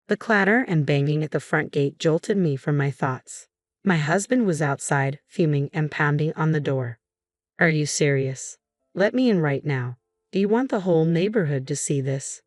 The clatter and banging at the front gate jolted me from my thoughts. My husband was outside, fuming and pounding on the door. "Are you serious? Let me in right now. Do you want the whole neighborhood to see this?"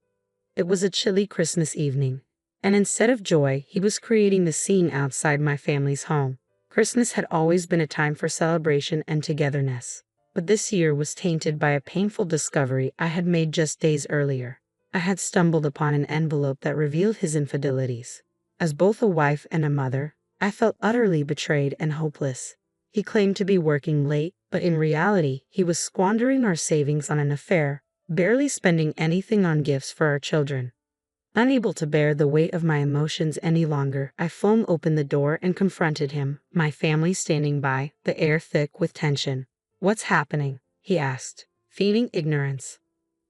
It was a chilly Christmas evening, and instead of joy, he was creating the scene outside my family's home. Christmas had always been a time for celebration and togetherness, but this year was tainted by a painful discovery I had made just days earlier. I had stumbled upon an envelope that revealed his infidelities. As both a wife and a mother, I felt utterly betrayed and hopeless. He claimed to be working late, but in reality, he was squandering our savings on an affair, barely spending anything on gifts for our children. Unable to bear the weight of my emotions any longer, I flung open the door and confronted him, my family standing by, the air thick with tension. "What's happening?" he asked, feigning ignorance.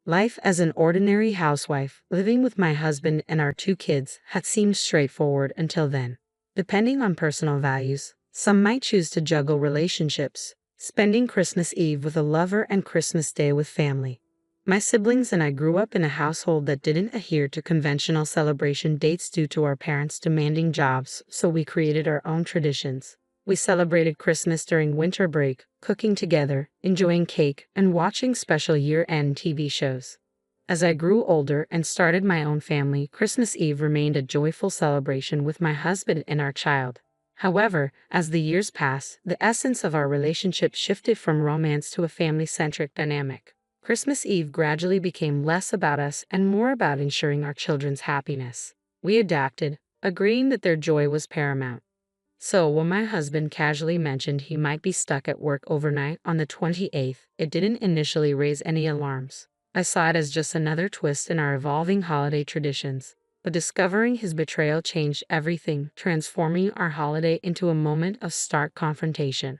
Life as an ordinary housewife, living with my husband and our 2 kids, had seemed straightforward until then. Depending on personal values, some might choose to juggle relationships, spending Christmas Eve with a lover and Christmas Day with family. My siblings and I grew up in a household that didn't adhere to conventional celebration dates due to our parents demanding jobs, so we created our own traditions. We celebrated Christmas during winter break, cooking together, enjoying cake, and watching special year-end TV shows. As I grew older and started my own family, Christmas Eve remained a joyful celebration with my husband and our child. However, as the years passed, the essence of our relationship shifted from romance to a family-centric dynamic. Christmas Eve gradually became less about us and more about ensuring our children's happiness. We adapted, agreeing that their joy was paramount. So when my husband casually mentioned he might be stuck at work overnight on the 28th, it didn't initially raise any alarms. I saw it as just another twist in our evolving holiday traditions. But discovering his betrayal changed everything, transforming our holiday into a moment of stark confrontation.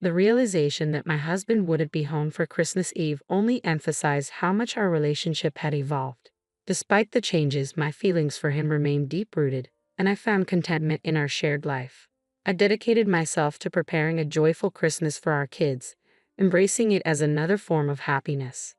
The realization that my husband wouldn't be home for Christmas Eve only emphasized how much our relationship had evolved. Despite the changes, my feelings for him remained deep-rooted, and I found contentment in our shared life. I dedicated myself to preparing a joyful Christmas for our kids, embracing it as another form of happiness.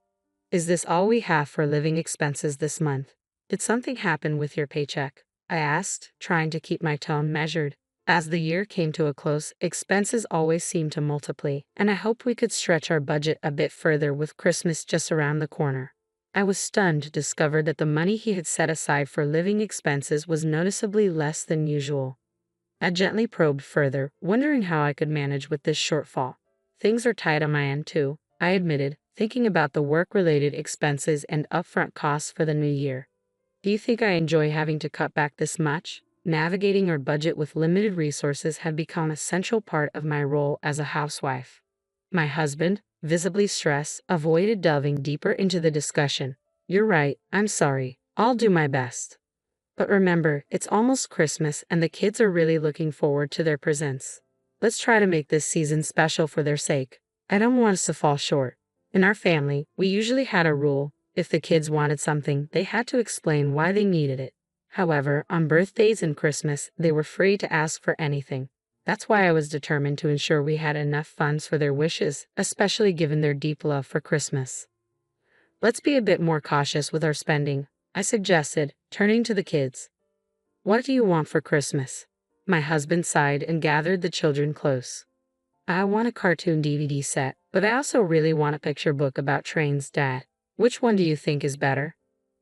"Is this all we have for living expenses this month? Did something happen with your paycheck?" I asked, trying to keep my tone measured. As the year came to a close, expenses always seemed to multiply, and I hoped we could stretch our budget a bit further with Christmas just around the corner. I was stunned to discover that the money he had set aside for living expenses was noticeably less than usual. I gently probed further, wondering how I could manage with this shortfall. "Things are tight on my end too," I admitted, thinking about the work-related expenses and upfront costs for the new year. "Do you think I enjoy having to cut back this much?" Navigating our budget with limited resources had become a central part of my role as a housewife. My husband, visibly stressed, avoided delving deeper into the discussion. "You're right, I'm sorry. I'll do my best. But remember, it's almost Christmas and the kids are really looking forward to their presents. Let's try to make this season special for their sake. I don't want us to fall short." In our family, we usually had a rule: if the kids wanted something, they had to explain why they needed it. However, on birthdays and Christmas, they were free to ask for anything. That's why I was determined to ensure we had enough funds for their wishes, especially given their deep love for Christmas. "Let's be a bit more cautious with our spending," I suggested, turning to the kids. "What do you want for Christmas?" My husband sighed and gathered the children close. "I want a cartoon DVD set, but I also really want a picture book about trains, Dad. Which one do you think is better?"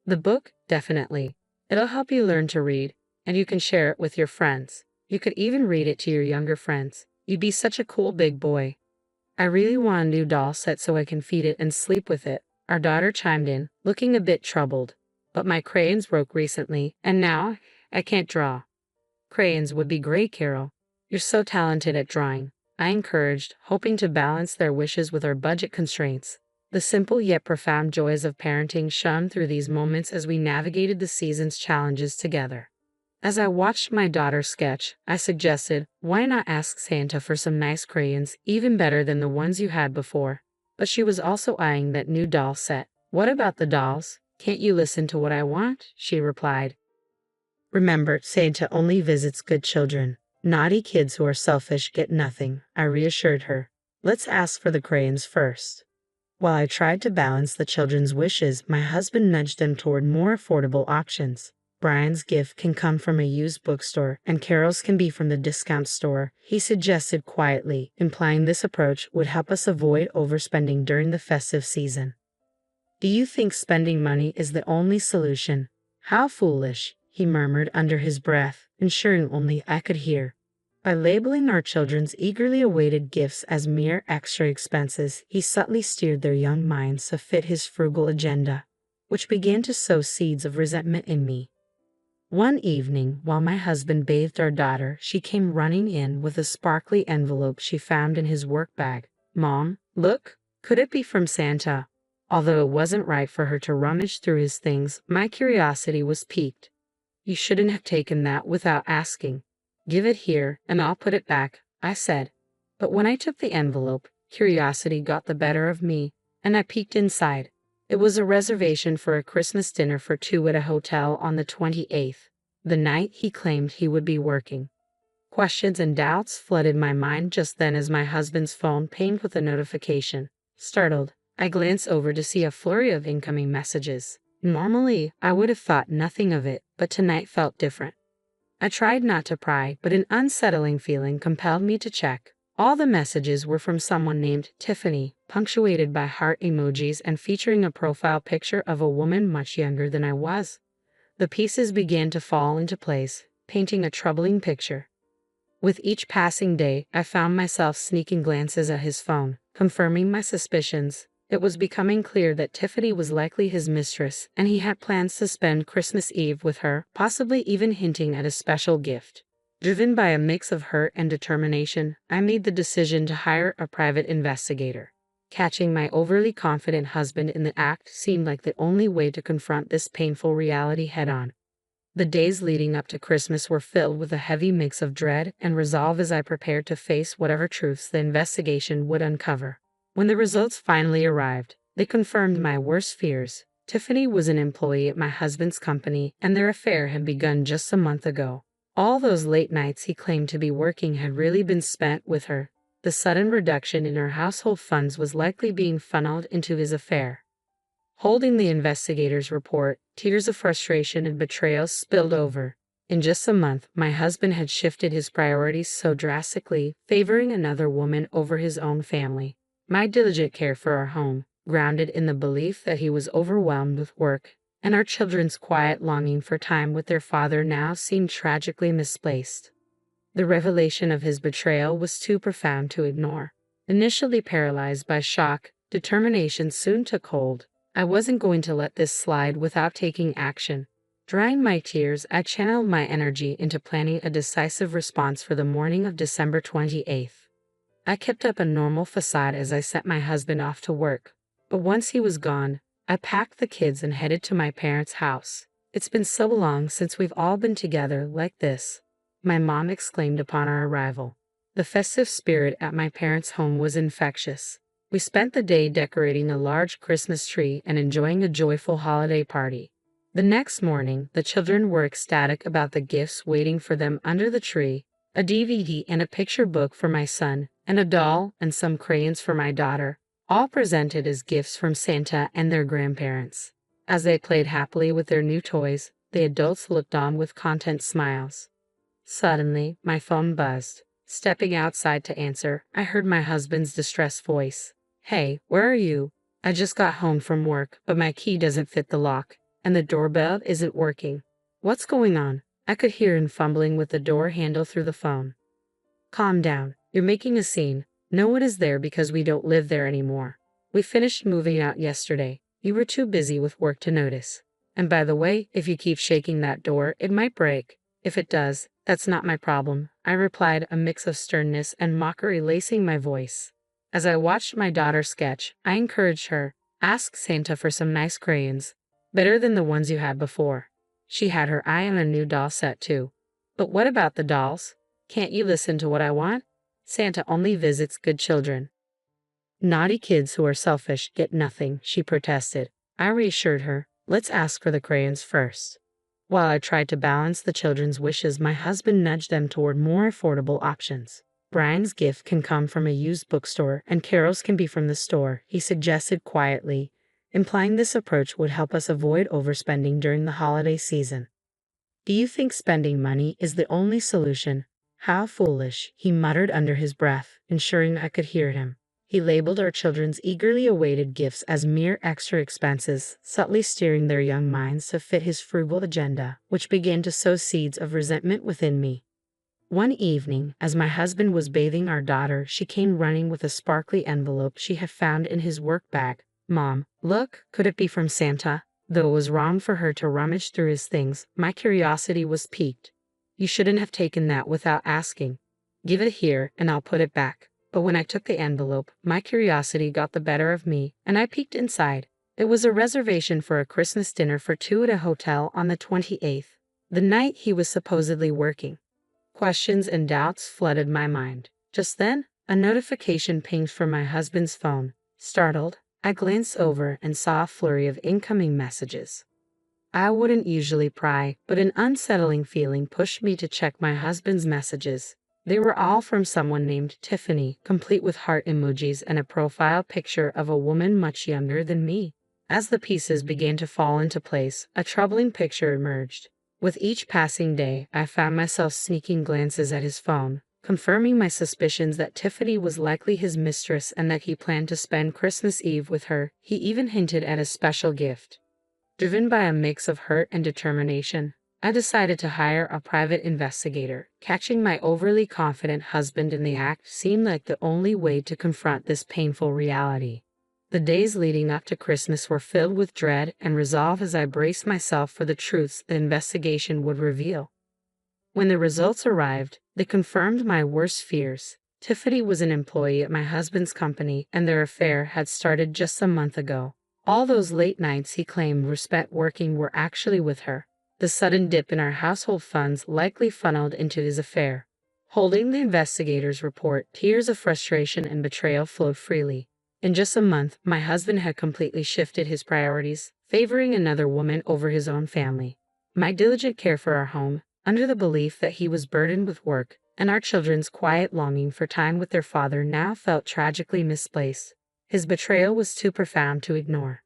"The book, definitely. It'll help you learn to read, and you can share it with your friends. You could even read it to your younger friends. You'd be such a cool big boy." "I really want a new doll set so I can feed it and sleep with it," our daughter chimed in, looking a bit troubled. "But my crayons broke recently, and now I can't draw." "Crayons would be great, Carol. You're so talented at drawing," I encouraged, hoping to balance their wishes with our budget constraints. The simple yet profound joys of parenting shone through these moments as we navigated the season's challenges together. As I watched my daughter sketch, I suggested, "Why not ask Santa for some nice crayons, even better than the ones you had before?" But she was also eyeing that new doll set. "What about the dolls? Can't you listen to what I want?" she replied. "Remember, Santa only visits good children. Naughty kids who are selfish get nothing," I reassured her. "Let's ask for the crayons first." While I tried to balance the children's wishes, my husband nudged them toward more affordable options. Brian's gift can come from a used bookstore and Carol's can be from the discount store, he suggested quietly, implying this approach would help us avoid overspending during the festive season. Do you think spending money is the only solution? How foolish, he murmured under his breath, ensuring only I could hear. By labeling our children's eagerly awaited gifts as mere extra expenses, he subtly steered their young minds to fit his frugal agenda, which began to sow seeds of resentment in me. One evening, while my husband bathed our daughter, she came running in with a sparkly envelope she found in his work bag. "Mom, look, could it be from Santa?" Although it wasn't right for her to rummage through his things, my curiosity was piqued. "You shouldn't have taken that without asking. Give it here, and I'll put it back," I said. But when I took the envelope, curiosity got the better of me, and I peeked inside. It was a reservation for a Christmas dinner for two at a hotel on the 28th, the night he claimed he would be working. Questions and doubts flooded my mind just then as my husband's phone pinged with a notification. Startled, I glanced over to see a flurry of incoming messages. Normally, I would have thought nothing of it, but tonight felt different. I tried not to pry, but an unsettling feeling compelled me to check. All the messages were from someone named Tiffany, punctuated by heart emojis and featuring a profile picture of a woman much younger than I was. The pieces began to fall into place, painting a troubling picture. With each passing day, I found myself sneaking glances at his phone, confirming my suspicions. It was becoming clear that Tiffany was likely his mistress, and he had plans to spend Christmas Eve with her, possibly even hinting at a special gift. Driven by a mix of hurt and determination, I made the decision to hire a private investigator. Catching my overly confident husband in the act seemed like the only way to confront this painful reality head-on. The days leading up to Christmas were filled with a heavy mix of dread and resolve as I prepared to face whatever truths the investigation would uncover. When the results finally arrived, they confirmed my worst fears. Tiffany was an employee at my husband's company, and their affair had begun just a month ago. All those late nights he claimed to be working had really been spent with her. The sudden reduction in her household funds was likely being funneled into his affair. Holding the investigator's report, tears of frustration and betrayal spilled over. In just a month, my husband had shifted his priorities so drastically, favoring another woman over his own family. My diligent care for our home, grounded in the belief that he was overwhelmed with work, and our children's quiet longing for time with their father now seemed tragically misplaced. The revelation of his betrayal was too profound to ignore. Initially paralyzed by shock, determination soon took hold. I wasn't going to let this slide without taking action. Drying my tears, I channeled my energy into planning a decisive response for the morning of December 28th. I kept up a normal facade as I sent my husband off to work, but once he was gone, I packed the kids and headed to my parents' house. "It's been so long since we've all been together like this," my mom exclaimed upon our arrival. The festive spirit at my parents' home was infectious. We spent the day decorating a large Christmas tree and enjoying a joyful holiday party. The next morning, the children were ecstatic about the gifts waiting for them under the tree: a DVD and a picture book for my son, and a doll and some crayons for my daughter, all presented as gifts from Santa and their grandparents. As they played happily with their new toys, the adults looked on with content smiles. Suddenly, my phone buzzed. Stepping outside to answer, I heard my husband's distressed voice. "Hey, where are you? I just got home from work, but my key doesn't fit the lock, and the doorbell isn't working. What's going on?" I could hear him fumbling with the door handle through the phone. "Calm down. You're making a scene. No one is there because we don't live there anymore. We finished moving out yesterday. You were too busy with work to notice. And by the way, if you keep shaking that door, it might break." "If it does, that's not my problem," I replied, a mix of sternness and mockery lacing my voice. As I watched my daughter sketch, I encouraged her. "Ask Santa for some nice crayons. Better than the ones you had before." She had her eye on a new doll set too. "But what about the dolls? Can't you listen to what I want? Santa only visits good children." "Naughty kids who are selfish get nothing," she protested. I reassured her, "Let's ask for the crayons first." While I tried to balance the children's wishes, my husband nudged them toward more affordable options. "Brian's gift can come from a used bookstore, and Carol's can be from the store," he suggested quietly, implying this approach would help us avoid overspending during the holiday season. Do you think spending money is the only solution? How foolish, he muttered under his breath, ensuring I could hear him. He labeled our children's eagerly awaited gifts as mere extra expenses, subtly steering their young minds to fit his frugal agenda, which began to sow seeds of resentment within me. One evening, as my husband was bathing our daughter, she came running with a sparkly envelope she had found in his work bag. Mom, look, could it be from Santa? Though it was wrong for her to rummage through his things, my curiosity was piqued. You shouldn't have taken that without asking. Give it here, and I'll put it back. But when I took the envelope, my curiosity got the better of me, and I peeked inside. It was a reservation for a Christmas dinner for two at a hotel on the 28th, the night he was supposedly working. Questions and doubts flooded my mind. Just then, a notification pinged from my husband's phone. Startled, I glanced over and saw a flurry of incoming messages. I wouldn't usually pry, but an unsettling feeling pushed me to check my husband's messages. They were all from someone named Tiffany, complete with heart emojis and a profile picture of a woman much younger than me. As the pieces began to fall into place, a troubling picture emerged. With each passing day, I found myself sneaking glances at his phone, confirming my suspicions that Tiffany was likely his mistress and that he planned to spend Christmas Eve with her. He even hinted at a special gift. Driven by a mix of hurt and determination, I decided to hire a private investigator. Catching my overly confident husband in the act seemed like the only way to confront this painful reality. The days leading up to Christmas were filled with dread and resolve as I braced myself for the truths the investigation would reveal. When the results arrived, they confirmed my worst fears. Tiffany was an employee at my husband's company, and their affair had started just a month ago. All those late nights he claimed were spent working were actually with her. The sudden dip in our household funds likely funneled into his affair. Holding the investigator's report, tears of frustration and betrayal flowed freely. In just a month, my husband had completely shifted his priorities, favoring another woman over his own family. My diligent care for our home, under the belief that he was burdened with work, and our children's quiet longing for time with their father now felt tragically misplaced. His betrayal was too profound to ignore.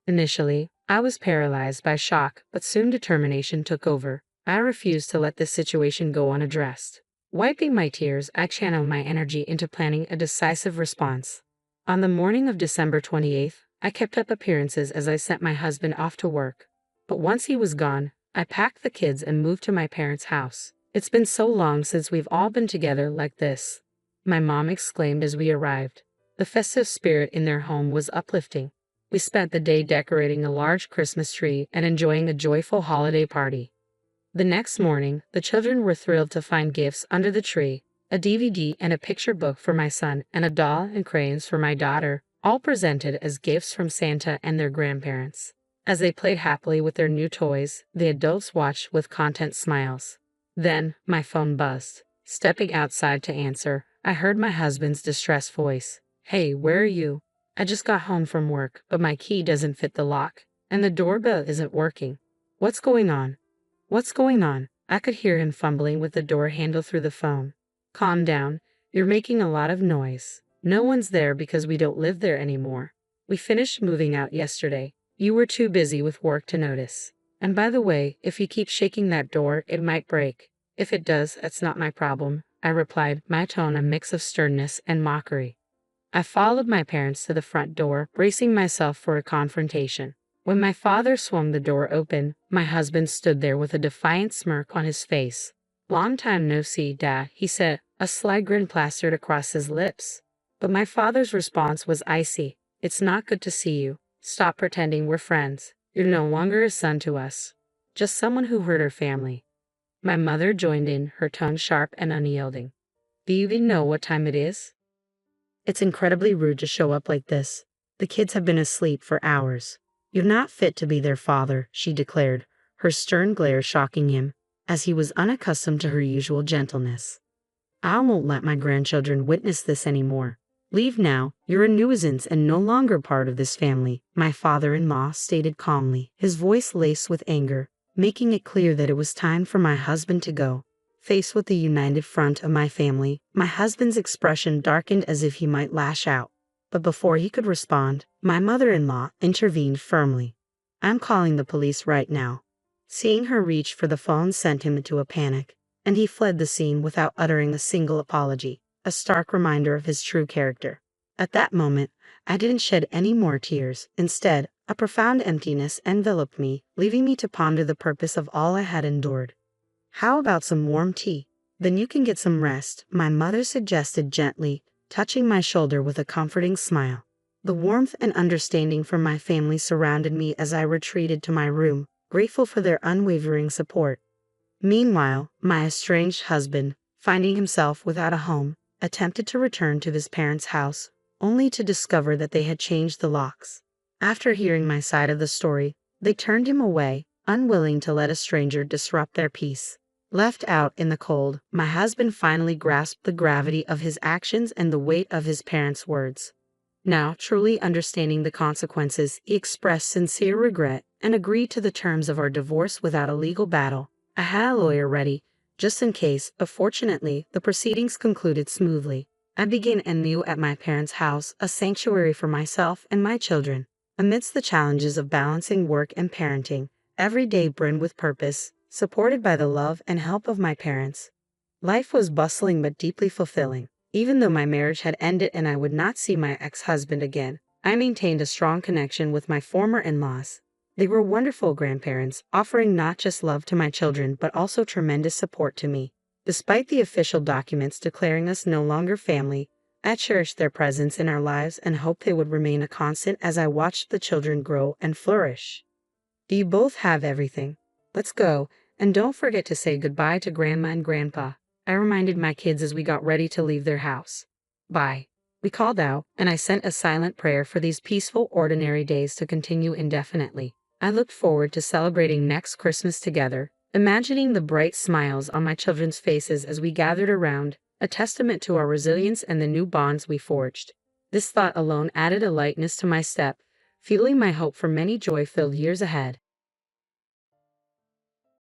Initially, I was paralyzed by shock, but soon determination took over. I refused to let this situation go unaddressed. Wiping my tears, I channeled my energy into planning a decisive response. On the morning of December 28th, I kept up appearances as I sent my husband off to work. But once he was gone, I packed the kids and moved to my parents' house. It's been so long since we've all been together like this, my mom exclaimed as we arrived. The festive spirit in their home was uplifting. We spent the day decorating a large Christmas tree and enjoying a joyful holiday party. The next morning, the children were thrilled to find gifts under the tree, a DVD and a picture book for my son, and a doll and crayons for my daughter, all presented as gifts from Santa and their grandparents. As they played happily with their new toys, the adults watched with content smiles. Then, my phone buzzed. Stepping outside to answer, I heard my husband's distressed voice. "Hey, where are you? I just got home from work, but my key doesn't fit the lock, and the doorbell isn't working. What's going on? What's going on?" I could hear him fumbling with the door handle through the phone. "Calm down. You're making a lot of noise. No one's there because we don't live there anymore. We finished moving out yesterday. You were too busy with work to notice. And by the way, if you keep shaking that door, it might break." "If it does, that's not my problem," I replied, my tone a mix of sternness and mockery. I followed my parents to the front door, bracing myself for a confrontation. When my father swung the door open, my husband stood there with a defiant smirk on his face. "Long time no see, Dad," he said, a sly grin plastered across his lips. But my father's response was icy. "It's not good to see you. Stop pretending we're friends. You're no longer a son to us. Just someone who hurt our family." My mother joined in, her tone sharp and unyielding. "Do you even know what time it is? It's incredibly rude to show up like this. The kids have been asleep for hours. You're not fit to be their father," she declared, her stern glare shocking him, as he was unaccustomed to her usual gentleness. "I won't let my grandchildren witness this anymore. Leave now. You're a nuisance and no longer part of this family," my father-in-law stated calmly, his voice laced with anger, making it clear that it was time for my husband to go. Faced with the united front of my family, my husband's expression darkened as if he might lash out. But before he could respond, my mother-in-law intervened firmly. "I'm calling the police right now." Seeing her reach for the phone sent him into a panic, and he fled the scene without uttering a single apology, a stark reminder of his true character. At that moment, I didn't shed any more tears. Instead, a profound emptiness enveloped me, leaving me to ponder the purpose of all I had endured. How about some warm tea? Then you can get some rest, my mother suggested gently, touching my shoulder with a comforting smile. The warmth and understanding from my family surrounded me as I retreated to my room, grateful for their unwavering support. Meanwhile, my estranged husband, finding himself without a home, attempted to return to his parents' house, only to discover that they had changed the locks. After hearing my side of the story, they turned him away, unwilling to let a stranger disrupt their peace. Left out in the cold, my husband finally grasped the gravity of his actions and the weight of his parents' words. Now, truly understanding the consequences, he expressed sincere regret and agreed to the terms of our divorce without a legal battle. I had a lawyer ready, just in case, but fortunately, the proceedings concluded smoothly. I began anew at my parents' house, a sanctuary for myself and my children. Amidst the challenges of balancing work and parenting, every day brimmed with purpose, supported by the love and help of my parents. Life was bustling but deeply fulfilling. Even though my marriage had ended and I would not see my ex-husband again, I maintained a strong connection with my former in-laws. They were wonderful grandparents, offering not just love to my children but also tremendous support to me. Despite the official documents declaring us no longer family, I cherished their presence in our lives and hoped they would remain a constant as I watched the children grow and flourish. Do you both have everything? Let's go, and don't forget to say goodbye to Grandma and Grandpa, I reminded my kids as we got ready to leave their house. Bye. We called out, and I sent a silent prayer for these peaceful, ordinary days to continue indefinitely. I looked forward to celebrating next Christmas together, imagining the bright smiles on my children's faces as we gathered around, a testament to our resilience and the new bonds we forged. This thought alone added a lightness to my step, fueling my hope for many joy-filled years ahead.